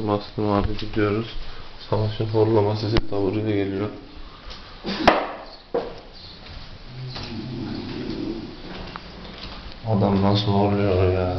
Bastım abi, gidiyoruz. Savaş'ın horlama sesi taburuyla geliyor. Adam nasıl horluyor ya?